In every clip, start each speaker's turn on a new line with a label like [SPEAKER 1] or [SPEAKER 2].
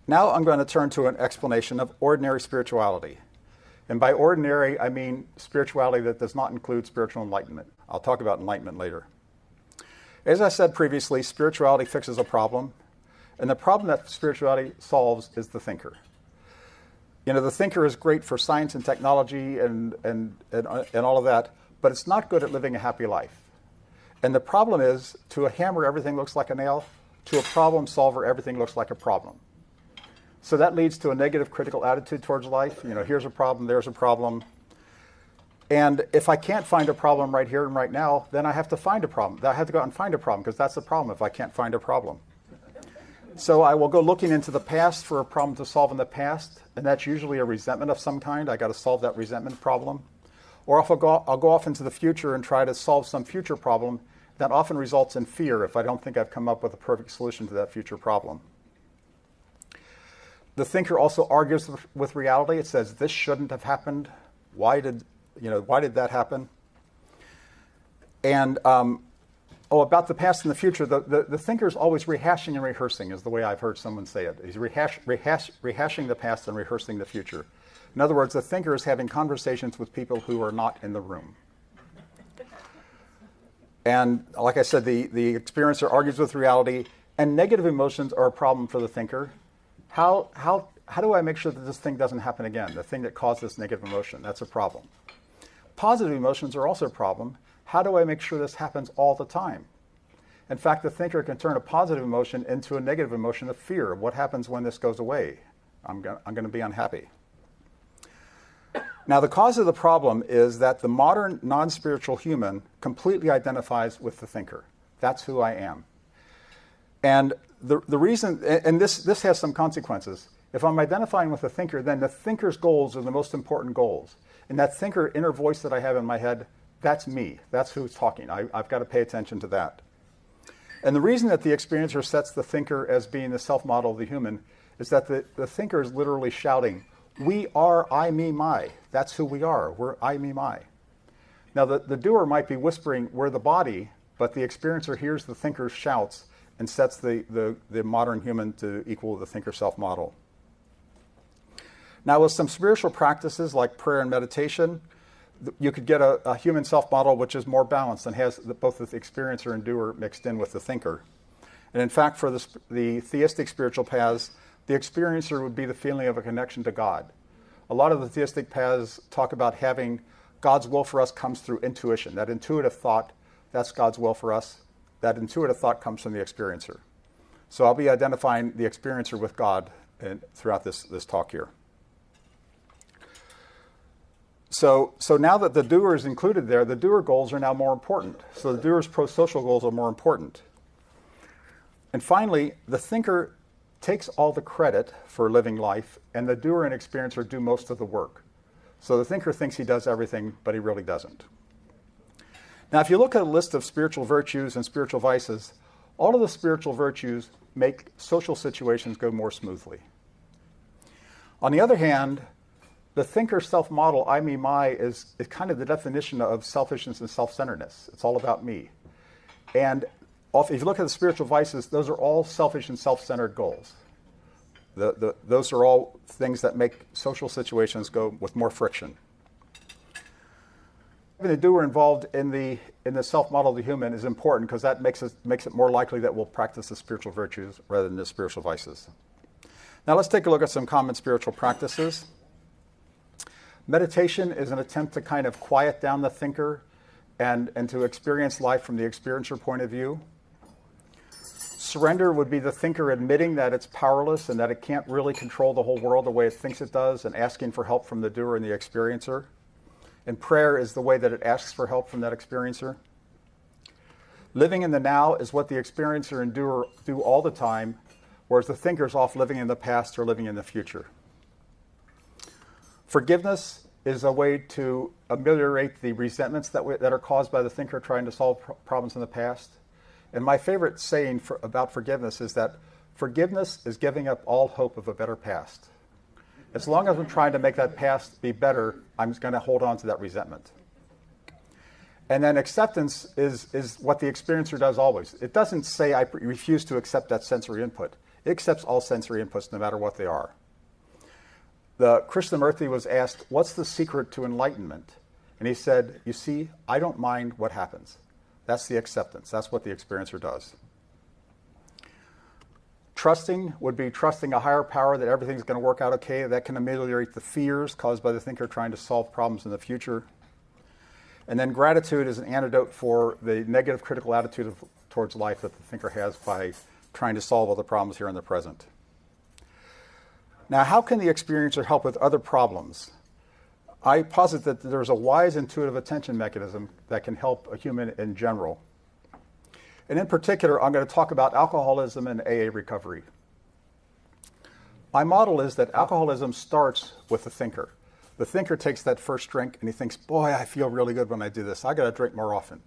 [SPEAKER 1] Now I'm going to turn to an explanation of ordinary spirituality. And by ordinary, I mean spirituality that does not include spiritual enlightenment. I'll talk about enlightenment later. As I said previously, spirituality fixes a problem, and the problem that spirituality solves is the thinker. You know, the thinker is great for science and technology and all of that, but it's not good at living a happy life. And the problem is, to a hammer, everything looks like a nail. To a problem solver, everything looks like a problem. So that leads to a negative critical attitude towards life. You know, here's a problem, there's a problem. And if I can't find a problem right here and right now, then I have to find a problem. I have to go out and find a problem, because that's the problem if I can't find a problem. So I will go looking into the past for a problem to solve in the past, and that's usually a resentment of some kind. I got to solve that resentment problem. Or if I'll go off into the future and try to solve some future problem, that often results in fear if I don't think I've come up with a perfect solution to that future problem. The thinker also argues with reality. It says, this shouldn't have happened. Why did that happen? And about the past and the future, the thinker is always rehashing and rehearsing, is the way I've heard someone say it. He's rehashing the past and rehearsing the future. In other words, the thinker is having conversations with people who are not in the room. And like I said, the experiencer argues with reality, and negative emotions are a problem for the thinker. How do I make sure that this thing doesn't happen again? The thing that caused this negative emotion, that's a problem. Positive emotions are also a problem. How do I make sure this happens all the time? In fact, the thinker can turn a positive emotion into a negative emotion of fear. What happens when this goes away? I'm going to be unhappy. Now, the cause of the problem is that the modern non-spiritual human completely identifies with the thinker. That's who I am. And the reason, and this has some consequences. If I'm identifying with the thinker, then the thinker's goals are the most important goals. And that thinker inner voice that I have in my head, that's me. That's who's talking. I've got to pay attention to that. And the reason that the experiencer sets the thinker as being the self-model of the human is that the thinker is literally shouting, we are I, me, my. That's who we are. We're I, me, my. Now, the doer might be whispering, we're the body, but the experiencer hears the thinker's shouts and sets the modern human to equal the thinker self-model. Now, with some spiritual practices like prayer and meditation, you could get a human self-model which is more balanced and has both the experiencer and doer mixed in with the thinker. And in fact, for the theistic spiritual paths, the experiencer would be the feeling of a connection to God. A lot of the theistic paths talk about having God's will for us comes through intuition. That intuitive thought, that's God's will for us. That intuitive thought comes from the experiencer. So I'll be identifying the experiencer with God throughout this talk here. So now that the doer is included there, the doer goals are now more important. So the doer's pro-social goals are more important. And finally, the thinker takes all the credit for living life, and the doer and experiencer do most of the work. So the thinker thinks he does everything, but he really doesn't. Now, if you look at a list of spiritual virtues and spiritual vices, all of the spiritual virtues make social situations go more smoothly. On the other hand, the thinker self-model, I, me, my, is kind of the definition of selfishness and self-centeredness. It's all about me. And if you look at the spiritual vices, those are all selfish and self-centered goals. Those are all things that make social situations go with more friction. Having the doer involved in the self-model of the human is important because that makes it more likely that we'll practice the spiritual virtues rather than the spiritual vices. Now let's take a look at some common spiritual practices. Meditation is an attempt to kind of quiet down the thinker and to experience life from the experiencer point of view. Surrender would be the thinker admitting that it's powerless and that it can't really control the whole world the way it thinks it does and asking for help from the doer and the experiencer. And prayer is the way that it asks for help from that experiencer. Living in the now is what the experiencer and doer do all the time, whereas the thinker's off living in the past or living in the future. Forgiveness is a way to ameliorate the resentments that are caused by the thinker trying to solve problems in the past. And my favorite saying about forgiveness is that forgiveness is giving up all hope of a better past. As long as I'm trying to make that past be better, I'm going to hold on to that resentment. And then acceptance is what the experiencer does always. It doesn't say I refuse to accept that sensory input. It accepts all sensory inputs no matter what they are. The Krishnamurti was asked, what's the secret to enlightenment? And he said, you see, I don't mind what happens. That's the acceptance. That's what the experiencer does. Trusting would be trusting a higher power that everything's going to work out okay. That can ameliorate the fears caused by the thinker trying to solve problems in the future. And then gratitude is an antidote for the negative critical attitude towards life that the thinker has by trying to solve all the problems here in the present. Now, how can the experiencer help with other problems? I posit that there's a wise intuitive attention mechanism that can help a human in general. And in particular, I'm going to talk about alcoholism and AA recovery. My model is that alcoholism starts with the thinker. The thinker takes that first drink and he thinks, boy, I feel really good when I do this. I got to drink more often.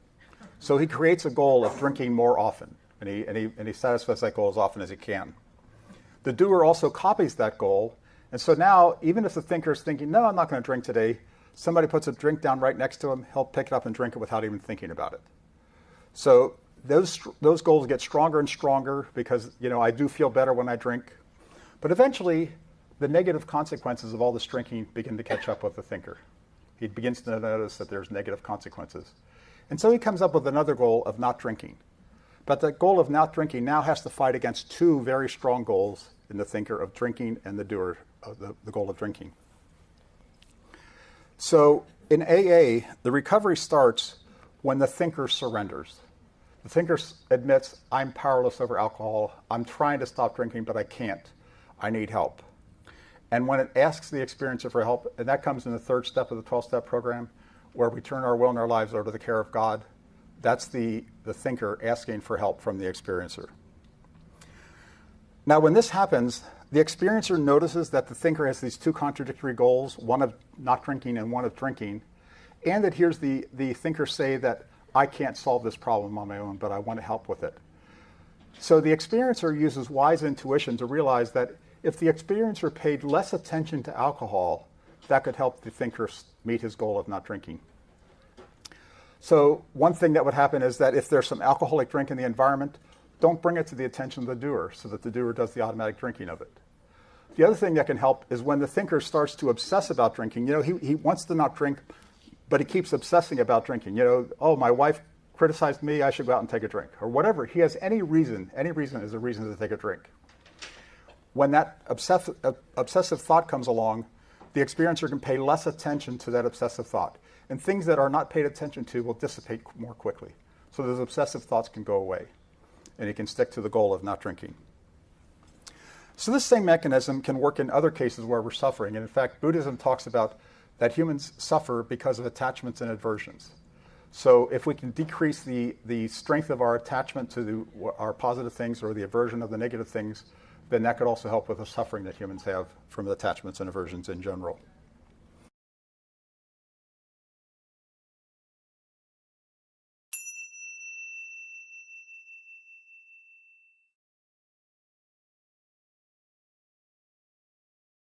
[SPEAKER 1] So he creates a goal of drinking more often, and he satisfies that goal as often as he can. The doer also copies that goal, and so now, even if the thinker is thinking, no, I'm not going to drink today, somebody puts a drink down right next to him, he'll pick it up and drink it without even thinking about it. So those goals get stronger and stronger because, I do feel better when I drink. But eventually, the negative consequences of all this drinking begin to catch up with the thinker. He begins to notice that there's negative consequences. And so he comes up with another goal of not drinking. But that goal of not drinking now has to fight against two very strong goals in the thinker of drinking and the doer of the goal of drinking. So in AA, the recovery starts when the thinker surrenders. The thinker admits, I'm powerless over alcohol. I'm trying to stop drinking, but I can't. I need help. And when it asks the experiencer for help, and that comes in the third step of the 12-step program, where we turn our will and our lives over to the care of God, that's the thinker asking for help from the experiencer. Now, when this happens, the experiencer notices that the thinker has these two contradictory goals, one of not drinking and one of drinking, and it hears the thinker say that I can't solve this problem on my own, but I want to help with it. So the experiencer uses wise intuition to realize that if the experiencer paid less attention to alcohol, that could help the thinker meet his goal of not drinking. So one thing that would happen is that if there's some alcoholic drink in the environment, don't bring it to the attention of the doer so that the doer does the automatic drinking of it. The other thing that can help is when the thinker starts to obsess about drinking. He wants to not drink, but he keeps obsessing about drinking. Oh, my wife criticized me, I should go out and take a drink. Or whatever. He has any reason is a reason to take a drink. When that obsessive thought comes along, the experiencer can pay less attention to that obsessive thought. And things that are not paid attention to will dissipate more quickly. So those obsessive thoughts can go away. And he can stick to the goal of not drinking. So this same mechanism can work in other cases where we're suffering. And in fact, Buddhism talks about that humans suffer because of attachments and aversions. So if we can decrease the strength of our attachment to our positive things or the aversion of the negative things, then that could also help with the suffering that humans have from attachments and aversions in general.